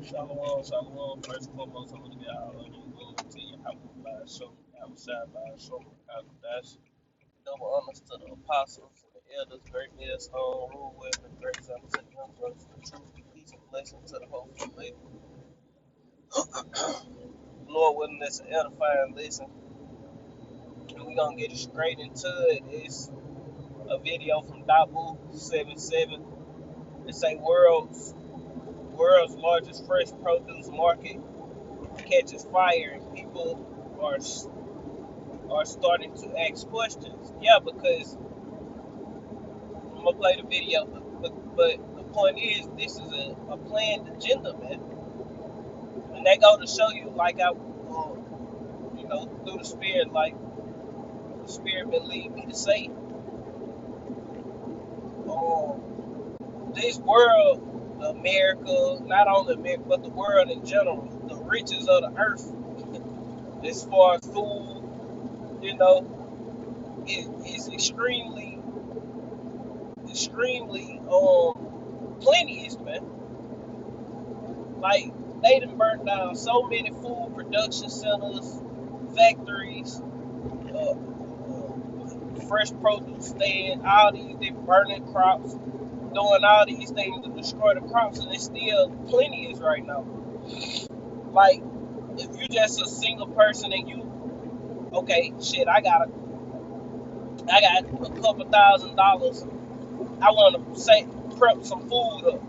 Shalom, shalom. First and foremost, I'm going to get all of you go to your house by a show, outside by a show. That's double honors to the apostles and the elders, great millstone, rule with and great example to the young brothers, the truth, peace, and blessing to the whole family. Lord willing, that's an edifying lesson. And we're going to get straight into it. It's a video from Dabu77. It's a world's largest fresh produce market catches fire and people are starting to ask questions. Yeah, because I'm gonna play the video, but the point is, this is a planned agenda, man. And they go to show you, like through the spirit, like the spirit been leading me to say, this world, America, not only America, but the world in general, the riches of the earth, as far as food, you know, is extremely plenteous, man. Like, they done burnt down so many food production centers, factories, fresh produce stand, all these different burning crops, doing all these things to destroy the crops, and it's still plenteous right now. Like, if you just a single person and you, okay, shit, I got a couple $1,000. I want to say prep some food up.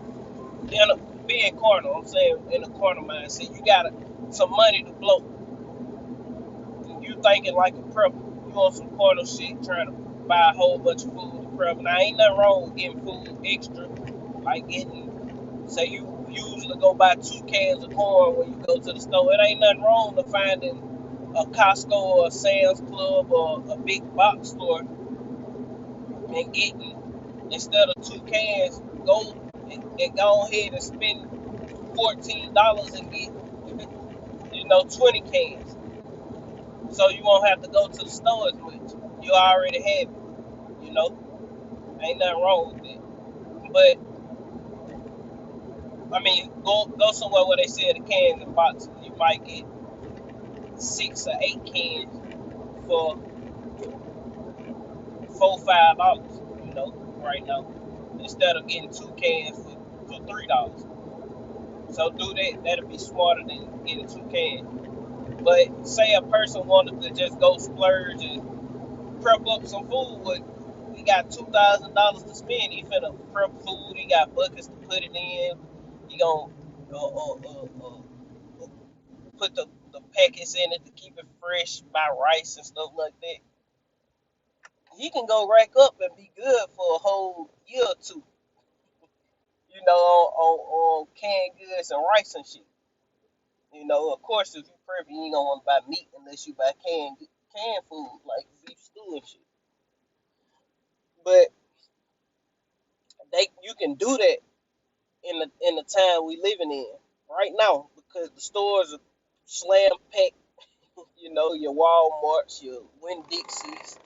Being corner, I'm saying in a corner mindset, you got some money to blow. You thinking like a prep, you on some corner shit, trying to buy a whole bunch of food to prep. Now, ain't nothing wrong with getting food extra, like say you usually go buy 2 cans of corn when you go to the store. It ain't nothing wrong to finding a Costco or a Sam's Club or a big box store and getting, instead of 2 cans, go ahead and spend $14 and get, 20 cans. So you won't have to go to the store as much. You already have it, you know. Ain't nothing wrong with it. But I mean, go somewhere where they sell the cans and boxes. You might get 6 or 8 cans for $4, $5, right now. Instead of getting 2 cans for $3. So do that. That'll be smarter than getting 2 cans. But say a person wanted to just go splurge and prep up some food with, he got $2,000 to spend. He finna prep food. He got buckets to put it in. He gonna put the packets in it to keep it fresh, buy rice and stuff like that. He can go rack up and be good for a whole year or two, on canned goods and rice and shit. Of course, if you prep, you ain't gonna want to buy meat unless you buy canned food like beef stew and shit. But you can do that in the time we living in right now, because the stores are slam packed. Your Walmarts, your Winn Dixies,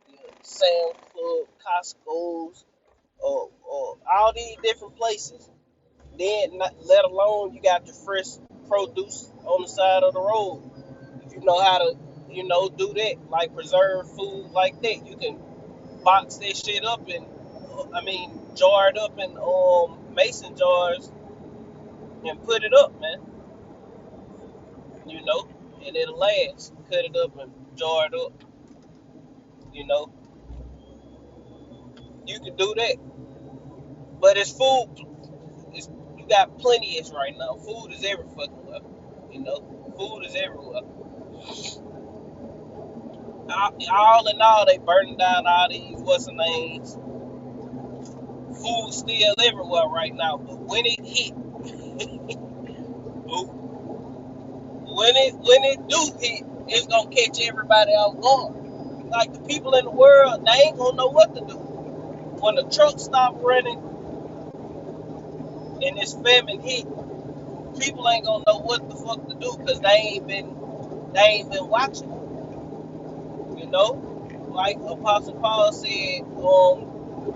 your Sam's Club, Costco's, or all these different places. Then, not, let alone you got your fresh produce on the side of the road. If you know how to, do that, like preserve food like that, you can box that shit up and, jar it up in mason jars and put it up, man. You know, and it'll last. Cut it up and jar it up. You know, you can do that, but it's food. You got plenty of right now. Food is every fucking well. Food is everywhere. All in all, they burning down all these what's the names. Food still everywhere right now, but when it hit, when it do hit, it's gonna catch everybody off guard. Like, the people in the world, they ain't gonna know what to do when the truck stop running and this famine hit. People ain't gonna know what the fuck to do because they ain't been watching. Like Apostle Paul said,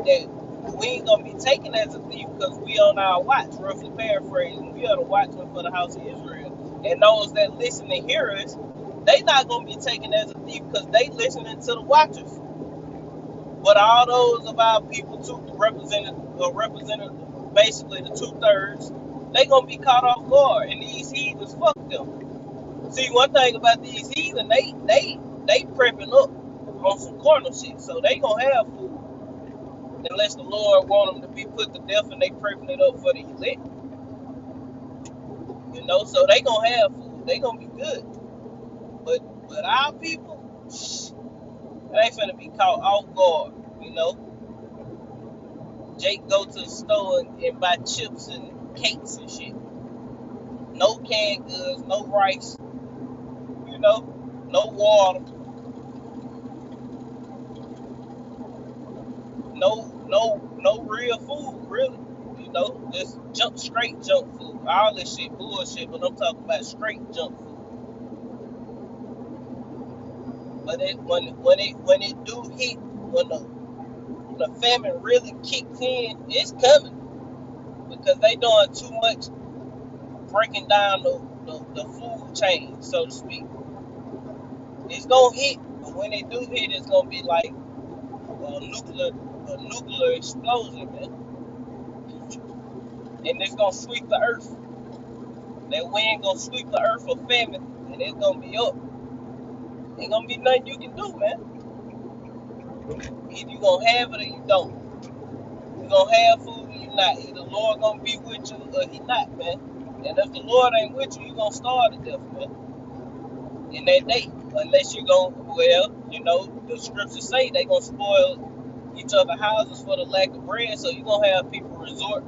that we ain't gonna be taken as a thief because we on our watch, roughly paraphrasing. We are the watchmen for the house of Israel. And those that listen and hear us, they not gonna be taken as a thief because they listening to the watchers. But all those of our people too represented basically the 2/3, they gonna be caught off guard. And these heathens, fuck them. See, one thing about these heathen, they prepping up on some carnal shit, so they gonna have food unless the Lord want them to be put to death and they prepping it up for the elect. So they gonna have food, they gonna be good. But our people, they finna be caught off guard. Jake go to the store and buy chips and cakes and shit. No canned goods, no rice, no water, no real food, really. Just straight junk food. All this shit bullshit, but I'm talking about straight junk food. But when it do hit, when the famine really kicks in, it's coming because they doing too much breaking down the food chain, so to speak. It's gonna hit, but when it do hit, it's gonna be like a nuclear explosion, man. And it's gonna sweep the earth. That wind gonna sweep the earth for famine, and it's gonna be up. Ain't gonna be nothing you can do, man. Either you gonna have it or you don't. You gonna have food or you not. Either the Lord gonna be with you or he not, man. And if the Lord ain't with you, you gonna starve to death, man. In that day, unless you go, the scriptures say they gonna spoil each other's houses for the lack of bread. So you gonna have people resort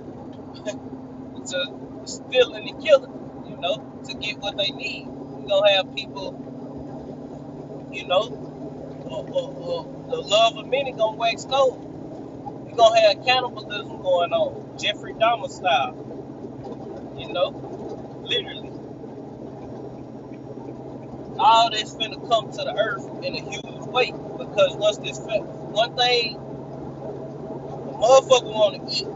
to stealing and killing, to get what they need. You gonna have people, the love of many gonna wax cold. You're gonna have cannibalism going on, Jeffrey Dahmer style, literally. All this finna come to the earth in a huge way because once this one thing, the motherfucker wanna eat,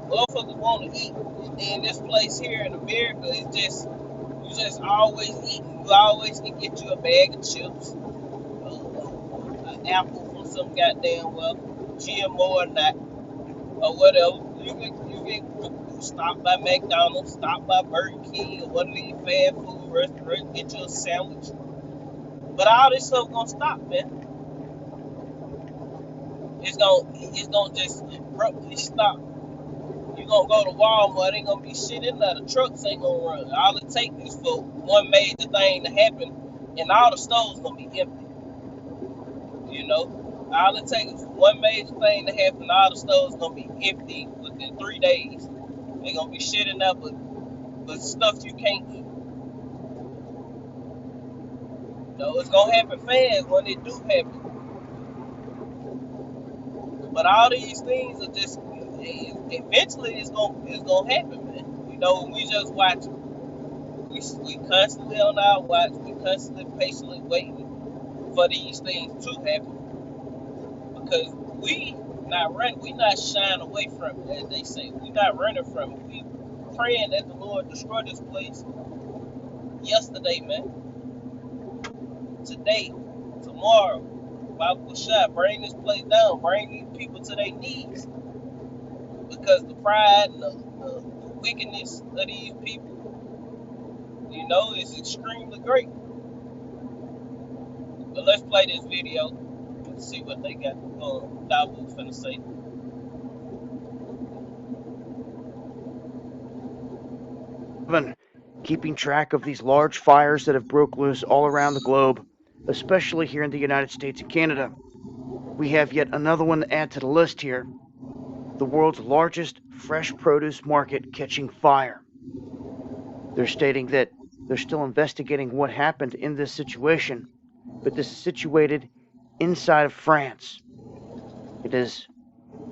motherfuckers wanna eat. And then this place here in America is you just always eating. You always can get you a bag of chips, an apple from some goddamn GMO or not, or whatever. You can stop by McDonald's, stop by Burger King, or one of these fast food restaurants, get you a sandwich. But all this stuff gonna stop, man. It's gonna just abruptly stop. You gonna go to Walmart, ain't gonna be shit in there. The trucks ain't gonna run. All it takes is for one major thing to happen, and all the stores gonna be empty. All it takes is one major thing to happen, all the stores gonna be empty within 3 days. Ain't gonna be shit in there, but stuff you can't eat. It's gonna happen fast when it do happen. But all these things are just eventually it's gonna happen, man. We just watch. We constantly on our watch. We constantly patiently waiting for these things to happen because we not shying away from it, as they say. We not running from it. We praying that the Lord destroy this place yesterday, man. Today, tomorrow, Bible shot, bring this place down, bring these people to their knees. Because the pride and the wickedness of these people, is extremely great. But let's play this video and see what they got Dabu's finna say. Keeping track of these large fires that have broke loose all around the globe, especially here in the United States and Canada. We have yet another one to add to the list here. The world's largest fresh produce market catching fire. They're stating that they're still investigating what happened in this situation, but this is situated inside of France. It is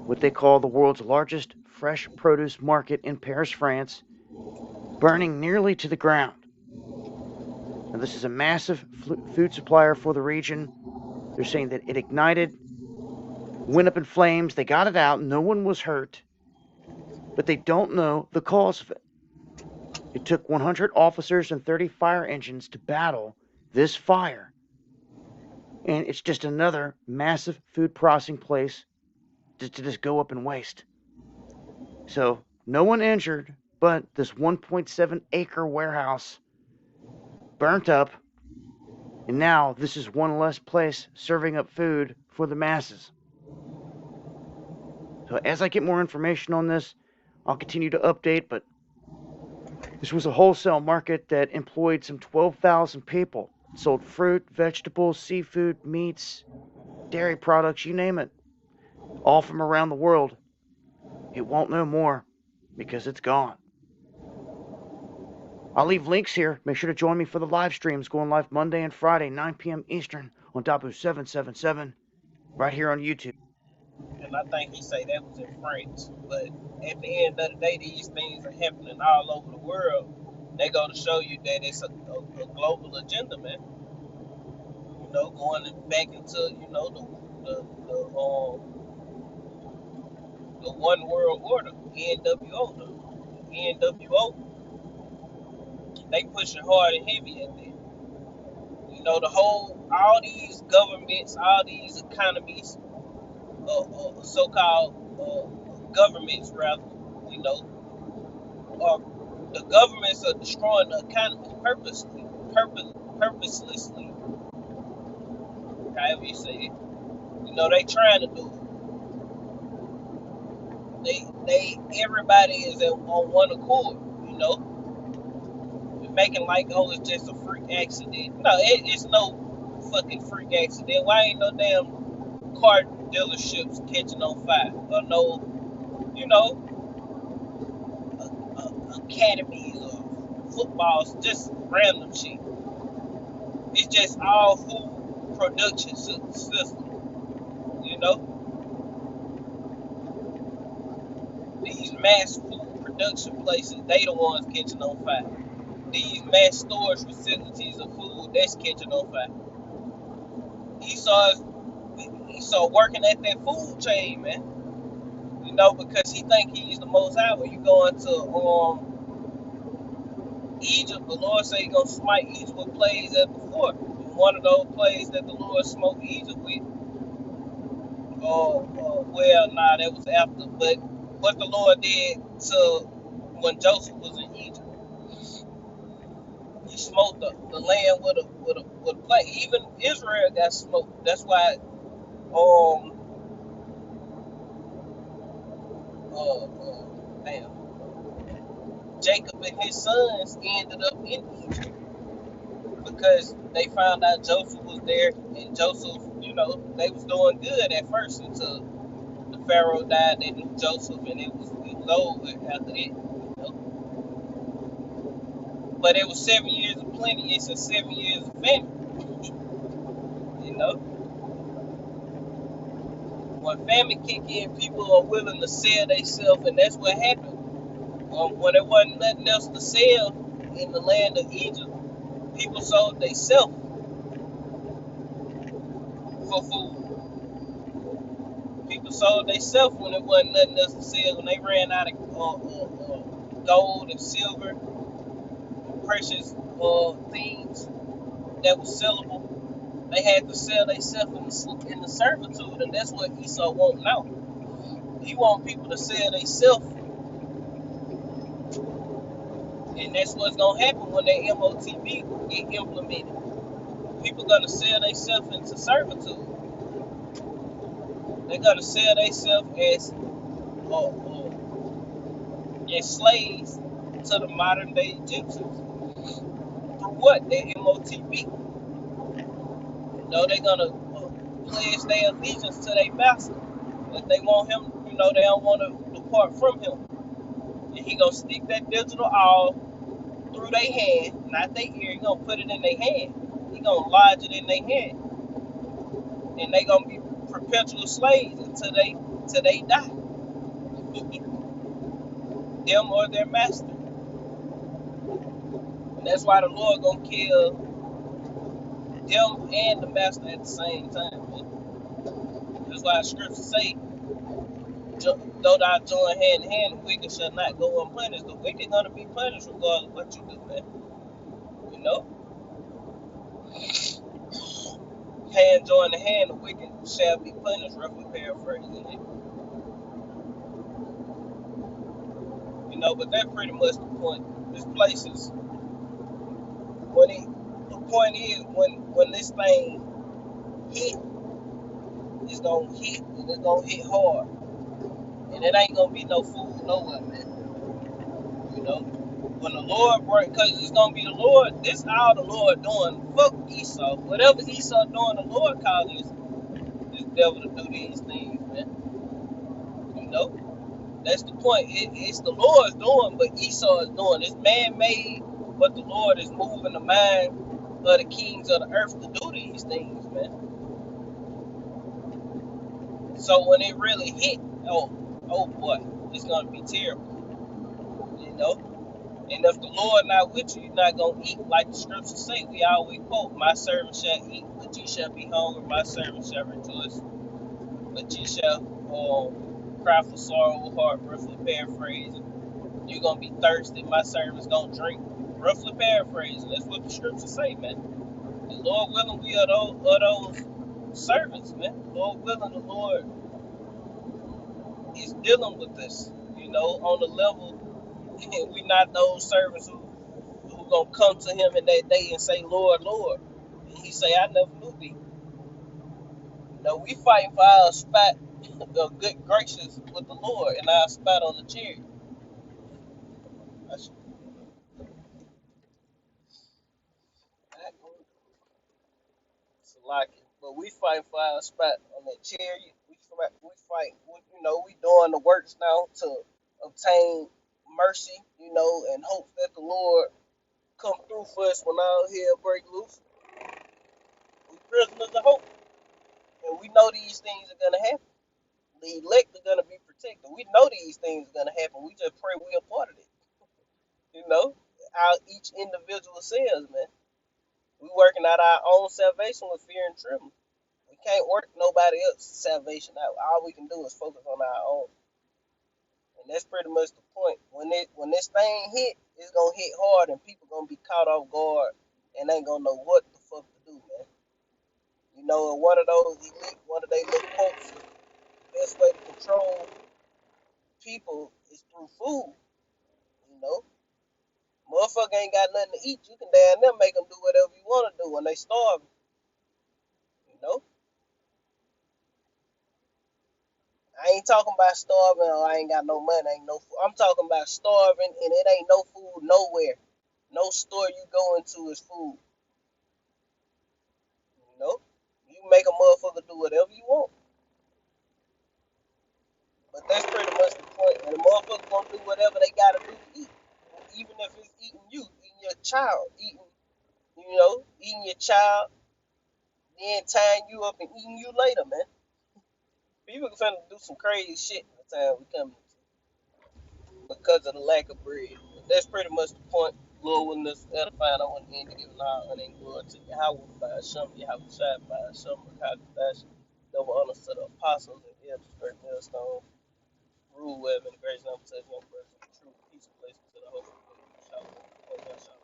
what they call the world's largest fresh produce market in Paris, France, burning nearly to the ground. Now, this is a massive food supplier for the region. They're saying that it ignited, went up in flames, they got it out, no one was hurt, but they don't know the cause of it. It took 100 officers and 30 fire engines to battle this fire. And it's just another massive food processing place to just go up in waste. So, no one injured, but this 1.7-acre warehouse burnt up, and now this is one less place serving up food for the masses. So, as I get more information on this, I'll continue to update, but this was a wholesale market that employed some 12,000 people. It sold fruit, vegetables, seafood, meats, dairy products, you name it, all from around the world. It won't no more because it's gone. I'll leave links here. Make sure to join me for the live streams going live Monday and Friday, 9 p.m. Eastern on Dabu 777, right here on YouTube. And I think he say that was in France. But at the end of the day, these things are happening all over the world. They go to show you that it's a global agenda, man. You know, going back into the one world order, NWO. The NWO, they pushing hard and heavy at that. You know, all these governments, all these economies, so-called governments, rather, you know, the governments are destroying the economy purposelessly, however you say it. You know, they trying to do it. Everybody is on one accord, you know, making like, oh, it's just a freak accident. No, it's no fucking freak accident. Why ain't no damn car dealerships catching on fire? Or no, you know, academies or footballs, just random shit. It's just all food production system, you know. These mass food production places, they the ones catching on fire. These mass storage facilities of food, that's catching on fire. Esau working at that food chain, man. You know, because he think he's the most high. When you go into Egypt, the Lord say he gonna smite Egypt with plagues as before. And one of those plagues that the Lord smote Egypt with, that was after. But what the Lord did to when Joseph was in Egypt, he smote the land with a plague. Even Israel got smoked. That's why damn, Jacob and his sons ended up in Egypt because they found out Joseph was there, and Joseph, you know, they was doing good at first until the Pharaoh died. They knew Joseph, and it was over after that. You know? But it was 7 years of plenty. It's a 7 years of famine. You know, when famine kick in, people are willing to sell themselves, and that's what happened. When there wasn't nothing else to sell in the land of Egypt, people sold themselves for food. People sold themselves when there wasn't nothing else to sell. When they ran out of gold and silver, precious things that was sellable, they had to sell themselves in the servitude, and that's what Esau wants now. He want people to sell themselves, and that's what's gonna happen when that MOTB get implemented. People gonna sell themselves into servitude. They're gonna sell themselves as slaves to the modern day Egyptians. Through what? Their MOTB. You know, they're gonna pledge their allegiance to their master. If they want him, you know, they don't want to depart from him. And he gonna stick that digital all through their hand, not their ear. He gonna put it in their hand. He gonna lodge it in their hand, and they gonna be perpetual slaves until they die. Them or their master. And that's why the Lord gonna kill them and the master at the same time, man. That's why the scriptures say, though thou join hand in hand, the wicked shall not go unpunished. The wicked gonna be punished regardless of what you do, man. You know? Hand join the hand, the wicked shall be punished, roughly paraphrasing it. You know, but that's pretty much the point. This places when it the point is when this thing hit, it's gonna hit and it's gonna hit hard. And it ain't gonna be no fool nowhere, man. You know? When the Lord brought, because it's gonna be the Lord, this all the Lord doing. Fuck Esau. Whatever Esau doing, the Lord calling this devil to do these things, man. You know? That's the point. It's the Lord's doing, but Esau is doing. It's man-made, but the Lord is moving the mind of the kings of the earth to do these things, man. So when it really hit, oh boy, it's gonna be terrible, you know. And if the Lord not with you, you're not gonna eat like the scriptures say. We always quote, "My servant shall eat, but ye shall be hungry. My servant shall rejoice, but ye shall cry for sorrow, heart." Roughly paraphrasing. You're gonna be thirsty. My servant's gonna drink. Roughly paraphrasing. That's what the scriptures say, man. And Lord willing, we are those servants, man. Lord willing, the Lord is dealing with this, you know, on the level. And we not those servants who gonna come to him in that day and say, "Lord, Lord." And he say, "I never knew thee." No, we fighting for our spot of good gracious with the Lord and our spot on the chariot. That's like it. But we fight for our spot on that chariot. We fight. You know, we doing the works now to obtain mercy. You know, and hope that the Lord come through for us when all hell break loose. We prisoners of hope, and we know these things are gonna happen. The elect are gonna be protected. We know these things are gonna happen. We just pray we are part of it. You know, our each individual selves, man. We working out our own salvation with fear and trembling. We can't work nobody else's salvation out. All we can do is focus on our own, and that's pretty much the point. When this thing hit, it's gonna hit hard, and people gonna be caught off guard and ain't gonna know what the fuck to do, man. You know, one of those elite, one of they little quotes, the best way to control people is through food. You know, motherfucker ain't got nothing to eat. You can damn near make them do whatever you want to do when they starve. You know, I ain't talking about starving or I ain't got no money, ain't no food. I'm talking about starving and it ain't no food nowhere. No store you go into is food. You know, you make a motherfucker do whatever you want. But that's pretty much the point. And the motherfucker gonna do whatever they gotta do to eat. Even if it's eating you, eating your child, eating your child, then tying you up and eating you later, man. People can finna do some crazy shit by the time we come because of the lack of bread. But that's pretty much the point. Lord, when this edifying, I want to end to give an honor and glory to Yahweh by Hashem, Yahweh Shai by Hashem, Rakadash, double honors to the apostles and elders, great millstone, rule web, and the grace and touch young person, true peace and blessings to the host of the Shalom.